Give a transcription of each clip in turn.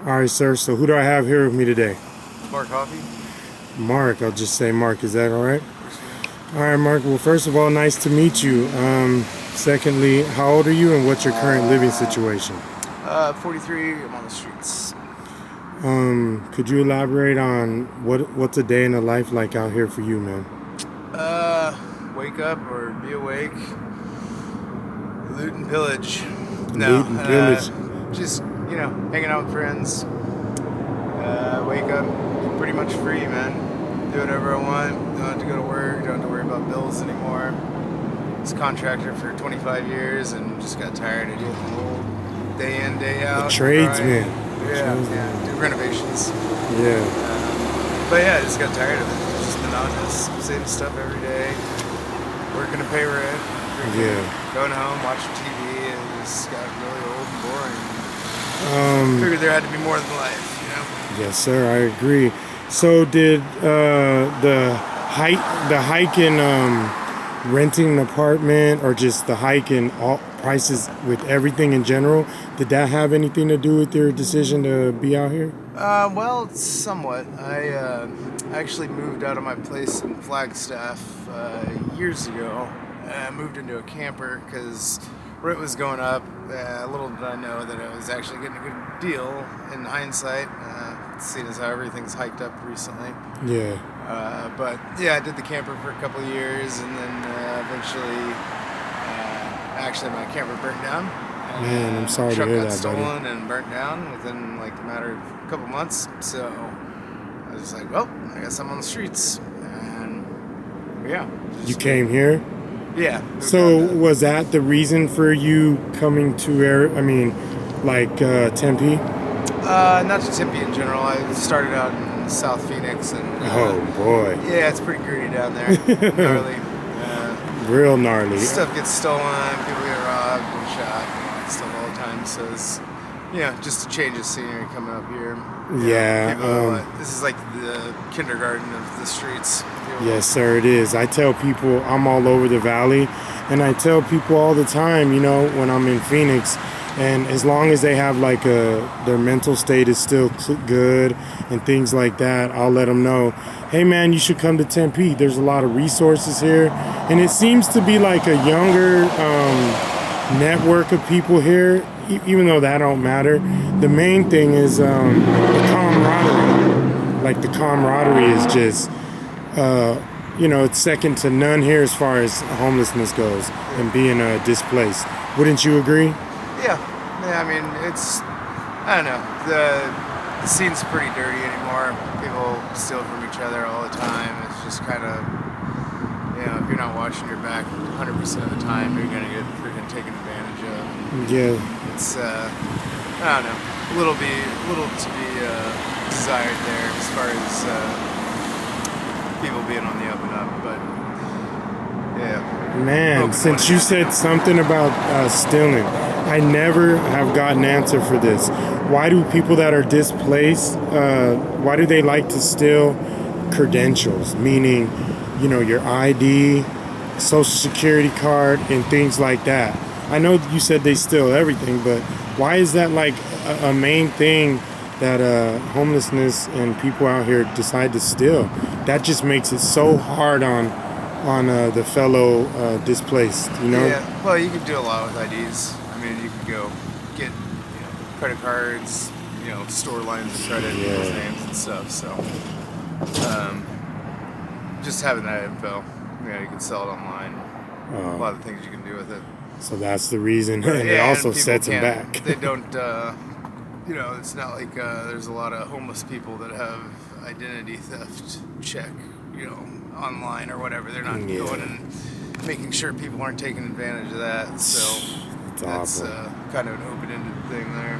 All right, sir. So who do I have here with me today? Mark Coffee. Mark. I'll just say Mark. Is that all right? All right, Mark. Well, first of all, nice to meet you. Secondly, how old are you and what's your current living situation? 43. I'm on the streets. Could you elaborate on what's a day in the life like out here for you, man? Wake up or be awake. Loot and pillage. Loot and pillage. Just, hanging out with friends. Wake up, pretty much free, man. Do whatever I want. Don't have to go to work. Don't have to worry about bills anymore. I was a contractor for 25 years and just got tired of doing the whole day in, day out. A tradesman. Yeah. Do renovations. Yeah. But yeah, I just got tired of it. It's just monotonous. Same stuff every day. Working to pay rent. Drinking, going home, watching TV, and it just got really old and boring. Figured there had to be more than life, Yes, sir. I agree. So did the hike in renting an apartment, or just the hike in all prices with everything in general, did that have anything to do with your decision to be out here? Well, somewhat. I actually moved out of my place in Flagstaff years ago. I moved into a camper because rent was going up. Little did I know that I was actually getting a good deal in hindsight, seeing as how everything's hiked up recently. Yeah. But yeah, I did the camper for a couple of years, and then eventually, actually my camper burnt down. Man, I'm sorry to hear that, buddy. Truck got stolen and burnt down within like a matter of a couple months. So I was just like, well, I guess I'm on the streets. And yeah. You came here? Yeah. So was that the reason for you coming to Tempe? Not to Tempe in general. I started out in South Phoenix, and oh boy. Yeah, it's pretty gritty down there. Gnarly. Real gnarly. Stuff gets stolen, people get robbed and shot, and stuff all the time. So it's just a change of scenery coming up here. Yeah. This is like the kindergarten of the streets. Yes, sir, it is. I tell people I'm all over the valley, and I tell people all the time, when I'm in Phoenix, and as long as they have their mental state is still good and things like that, I'll let them know, hey man, you should come to Tempe. There's a lot of resources here, and it seems to be like a younger network of people here, even though that don't matter. The main thing is the camaraderie. Like the camaraderie is just, it's second to none here as far as homelessness goes and being displaced. Wouldn't you agree? Yeah. I mean, I don't know. The scene's pretty dirty anymore. People steal from each other all the time. It's just kind of, if you're not watching your back 100% of the time, you're going to get freaking taken advantage of. Yeah. It's, I don't know, little to be desired there as far as people being on the up and up, but yeah. Man, since you said something about stealing, I never have got an answer for this. Why do people that are displaced, why do they like to steal credentials? Meaning, your ID, social security card, and things like that. I know you said they steal everything, but why is that like a main thing that homelessness and people out here decide to steal? That just makes it so hard on the fellow displaced, Yeah, well, you can do a lot with IDs. I mean, you could go get, credit cards, store lines of credit, people's names and stuff. So, just having that info, you can sell it online. A lot of things you can do with it. So that's the reason, and it also sets them back. They don't, it's not like there's a lot of homeless people that have identity theft check, online or whatever. They're not going and making sure people aren't taking advantage of that. So that's kind of an open-ended thing there.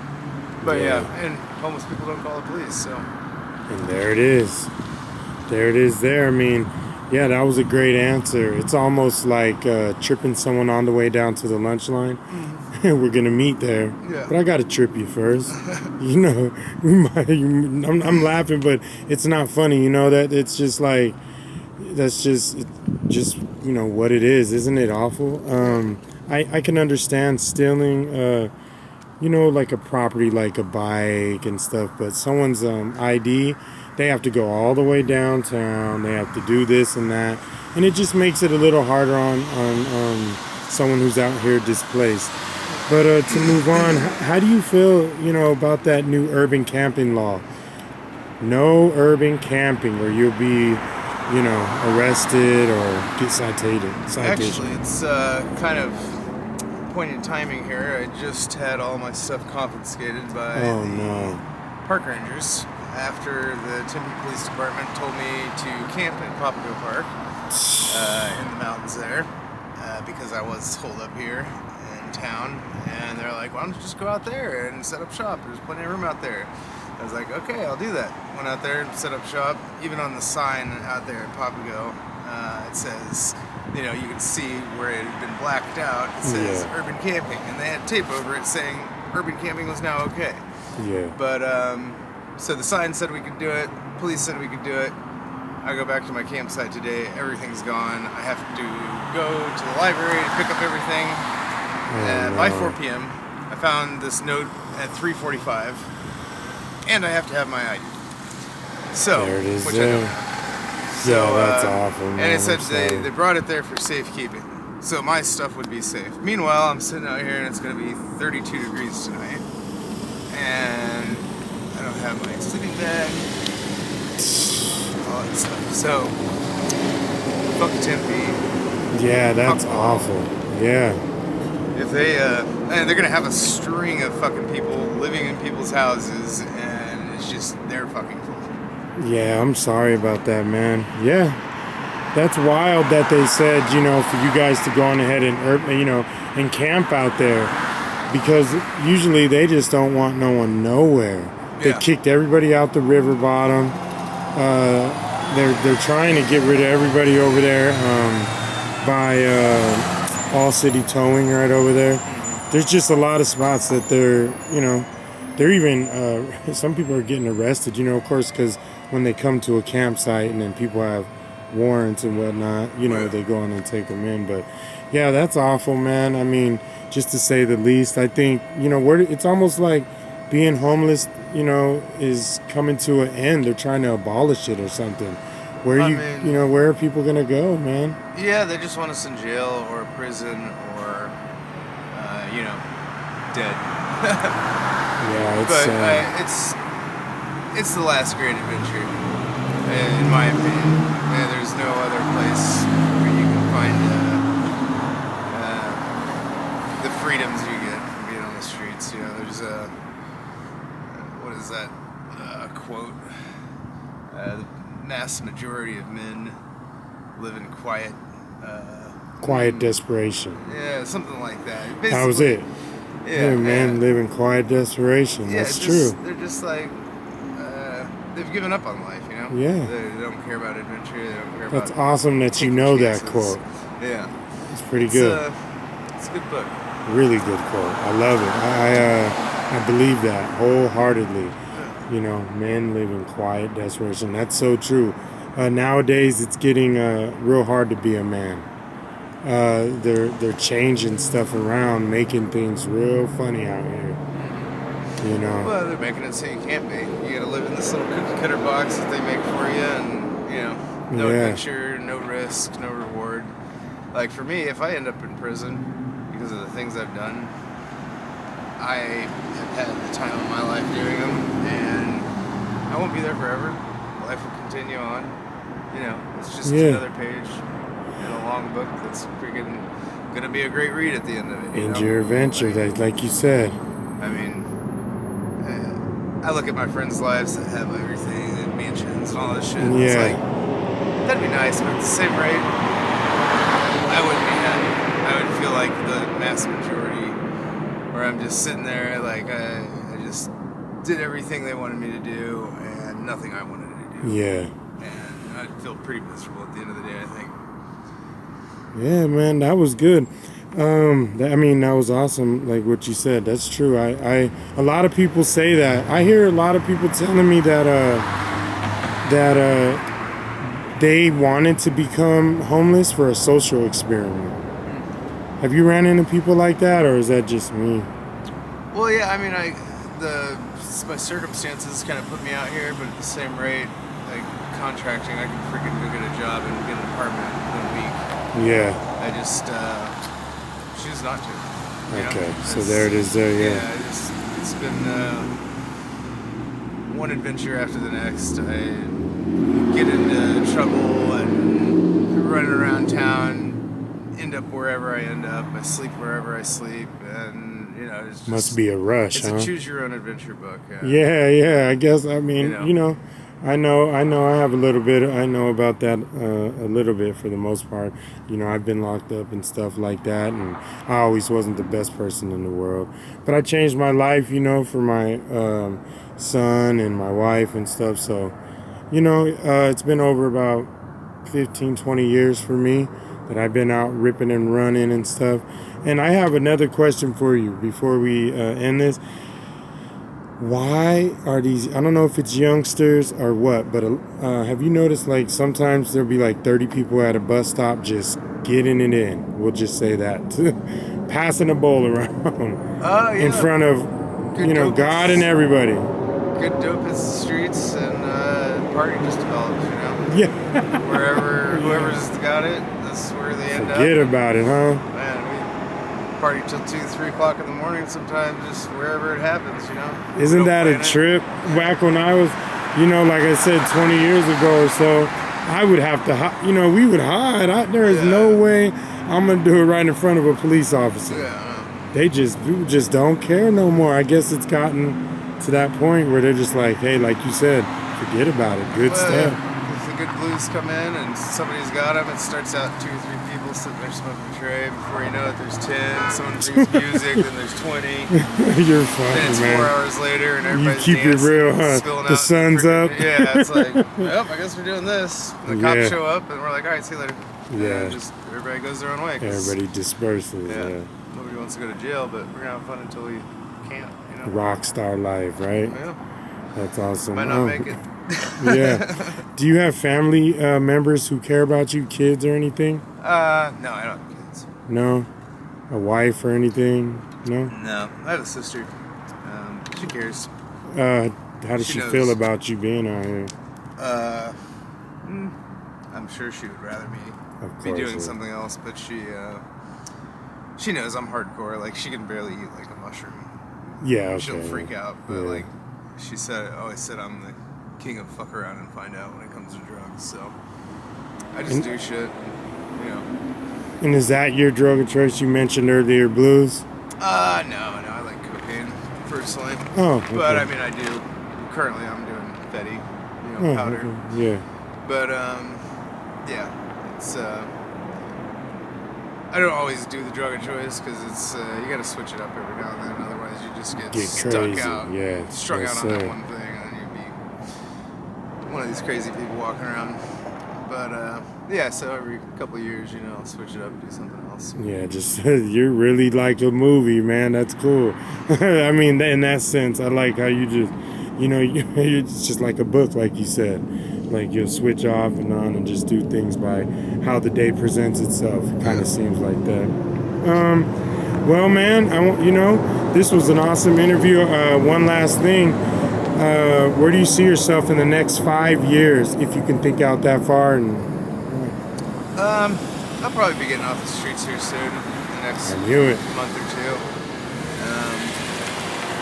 But and homeless people don't call the police. So. And there it is. There. I mean, yeah, that was a great answer. It's almost like tripping someone on the way down to the lunch line. Mm-hmm. We're gonna meet there, but I gotta trip you first. I'm laughing, but it's not funny. That it's just like. That's just what it is, isn't it awful? I can understand stealing like a property, like a bike and stuff, but someone's ID, they have to go all the way downtown. They have to do this and that, and it just makes it a little harder on someone who's out here displaced. But to move on, how do you feel, about that new urban camping law? No urban camping, or you'll be, arrested or get cited. Actually, it's kind of point in timing here. I just had all my stuff confiscated by the park rangers after the Tempe Police Department told me to camp in Papago Park in the mountains there because I was holed up here in town, and they're like, why don't you just go out there and set up shop? There's plenty of room out there. I was like, okay, I'll do that. Went out there and set up shop. Even on the sign out there at Papago, it says, you can see where it had been blacked out. It says urban camping, and they had tape over it saying urban camping was now okay. Yeah. But so the sign said we could do it. Police said we could do it. I go back to my campsite today. Everything's gone. I have to go to the library to pick up everything. By 4 p.m., I found this note at 3:45, and I have to have my ID. So, there it is. which I don't have. So, that's awful, man. And it said they brought it there for safekeeping. So my stuff would be safe. Meanwhile, I'm sitting out here and it's going to be 32 degrees tonight. And I don't have my sleeping bag. All that stuff. So, fuck Tempe. Yeah, that's awful. Yeah. If they're going to have a string of fucking people living in people's houses, and it's just, they're fucking full. Yeah, I'm sorry about that, man. Yeah. That's wild that they said, for you guys to go on ahead and, and camp out there, because usually they just don't want no one nowhere. They kicked everybody out the river bottom. They're trying to get rid of everybody over there by All City Towing right over there. There's just a lot of spots that they're even, some people are getting arrested, of course, because when they come to a campsite and then people have warrants and whatnot, they go on and take them in. But yeah, that's awful, man. I mean, just to say the least. I think, it's almost like being homeless, is coming to an end. They're trying to abolish it or something. Where are people gonna go, man? Yeah, they just want us in jail or prison or, dead. Yeah, it's the last great adventure, in my opinion. There's no other place where you can find the freedoms you get from being on the streets. There's what is that quote? The mass majority of men live in quiet desperation. Yeah, something like that. Basically, that was it. Yeah, man, live in quiet desperation. Yeah, that's true. They're just like they've given up on life, Yeah. They don't care about adventure. They don't care That's about. awesome that you know that quote. Yeah, it's pretty good. It's a good book. Really good quote. I love it. I believe that wholeheartedly. Men live in quiet desperation. That's so true. Nowadays, it's getting real hard to be a man. They're changing stuff around, making things real funny out here. Well, they're making it so you can't be. You gotta live in this little cookie cutter box that they make for you, and no adventure, no risk, no reward. Like for me, if I end up in prison because of the things I've done, I have had the time of my life doing them, and I won't be there forever. Life will continue on. It's just another page in a long book that's freaking gonna be a great read at the end of it. End your adventure, like you said. I mean, I look at my friends' lives that have everything, and mansions and all this shit. Yeah. It's like, that'd be nice, but at the same rate, I wouldn't be happy. I would feel like the mass majority, where I'm just sitting there, like, I just did everything they wanted me to do, and nothing I wanted to do. Yeah. And I'd feel pretty miserable at the end of the day, I think. Yeah, man, that was good. That was awesome, like what you said. That's true. A lot of people say that. I hear a lot of people telling me that they wanted to become homeless for a social experiment. Have you ran into people like that, or is that just me? Well, yeah, I mean, my circumstances kind of put me out here, but at the same rate, like contracting, I can freaking go get a job and get an apartment in a week. Yeah. I just choose not to. Okay, so there it is there, yeah. Yeah, it's been one adventure after the next. I get into trouble and running around town, end up wherever I end up. I sleep wherever I sleep, and it's just, Must be a rush, it's huh? a choose your own adventure book. Yeah, I guess, I mean, I know I have a little bit, I know about that a little bit for the most part. I've been locked up and stuff like that, and I always wasn't the best person in the world. But I changed my life, for my son and my wife and stuff. So, it's been over about 15, 20 years for me that I've been out ripping and running and stuff. And I have another question for you before we end this. Why are these, I don't know if it's youngsters or what, but have you noticed, like, sometimes there'll be like 30 people at a bus stop just getting it in, we'll just say that, passing a bowl around in front of, God and everybody. Good dope hits the streets, and party just develops, Yeah. Whoever's got it, that's where they end up. Forget about it, huh? Man, we party till 2, 3 o'clock in the morning sometimes, just wherever it happens, Isn't that a trip? Back when I was, like I said, 20 years ago or so, I would have to, we would hide. There is no way I'm going to do it right in front of a police officer. People just don't care no more. I guess it's gotten to that point where they're just like, hey, like you said, forget about it. Good stuff. If the good blues come in and somebody's got them, it starts out 2 or 3 people sitting there smoking a tray. Before you know it, there's 10. Someone brings music, then there's 20. You're funny, then it's man. 4 hours later, and everybody's You keep it dancing, real, huh? The sun's up. Yeah, it's like, I guess we're doing this. And the cops show up, and we're like, all right, see you later. Yeah. And just everybody goes their own way. Everybody disperses. Yeah. Nobody wants to go to jail, but we're gonna have fun until we can't. Rock star life, right? Yeah. That's awesome. Might not make it. Yeah. Do you have family members who care about you, kids or anything? No, I don't have kids. No? A wife or anything? No? No. I have a sister. She cares. How does she feel about you being out here? I'm sure she would rather me be doing something else, but she knows I'm hardcore. Like, she can barely eat like a mushroom. Yeah, okay. She'll freak out, but like she always said I'm the king of fuck around and find out when it comes to drugs. So I just do shit, And is that your drug of choice? You mentioned earlier, blues. No, I like cocaine personally. Oh, okay. But I mean, I'm doing Fetty, powder. Okay. Yeah. But it's I don't always do the drug of choice because it's you got to switch it up every now and then. Otherwise, you just get stuck crazy. out, strung out on that one thing, and then you'd be one of these crazy people walking around. But so every couple of years, I'll switch it up and do something else. Yeah, just you're really like a movie, man. That's cool. I mean, in that sense, I like how you just, you're just like a book, like you said. Like you'll switch off and on and just do things by how the day presents itself. It kind of seems like that. Well, man, this was an awesome interview. One last thing. Where do you see yourself in the next 5 years, if you can think out that far? And I'll probably be getting off the streets here soon, in the next month or two.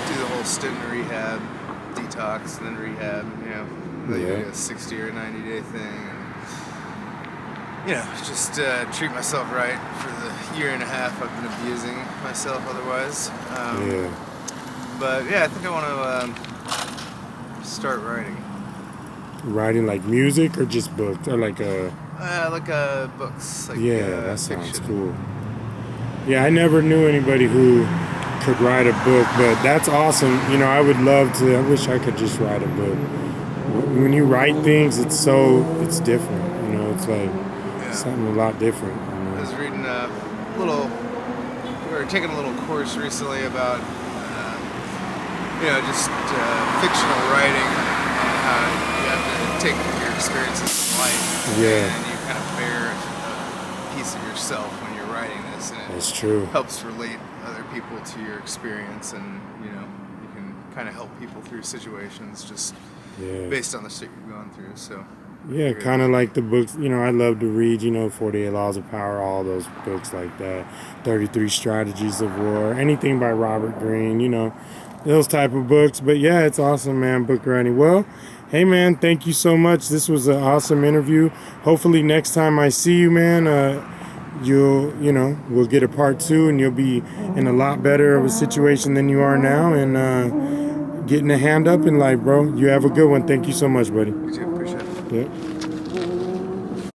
Do the whole stint in rehab, detox, and then rehab. Like a 60 or 90-day thing, and just treat myself right for the year and a half I've been abusing myself otherwise. But I think I want to start writing. Writing like music or just books or like books. Like, that sounds fiction. cool. Yeah, I never knew anybody who could write a book, but that's awesome. I would love to. I wish I could just write a book. When you write things, it's different. It's like something a lot different. I was reading we were taking a little course recently about, just fictional writing and how you have to take your experiences in life and you kind of bear a piece of yourself when you're writing this, and That's true. Helps relate other people to your experience, and you can kind of help people through situations just based on the shit you've gone through. So yeah, kind of like the books, I love to read, 48 Laws of Power, all those books like that, 33 Strategies of War, anything by Robert Greene, those type of books. But yeah, it's awesome, man, book writing. Well, hey, man, thank you so much. This was an awesome interview. Hopefully next time I see you, man, we'll get a part 2, and you'll be in a lot better of a situation than you are now, and getting a hand up in life, bro. You have a good one. Thank you so much, buddy. you too, appreciate it. Yeah.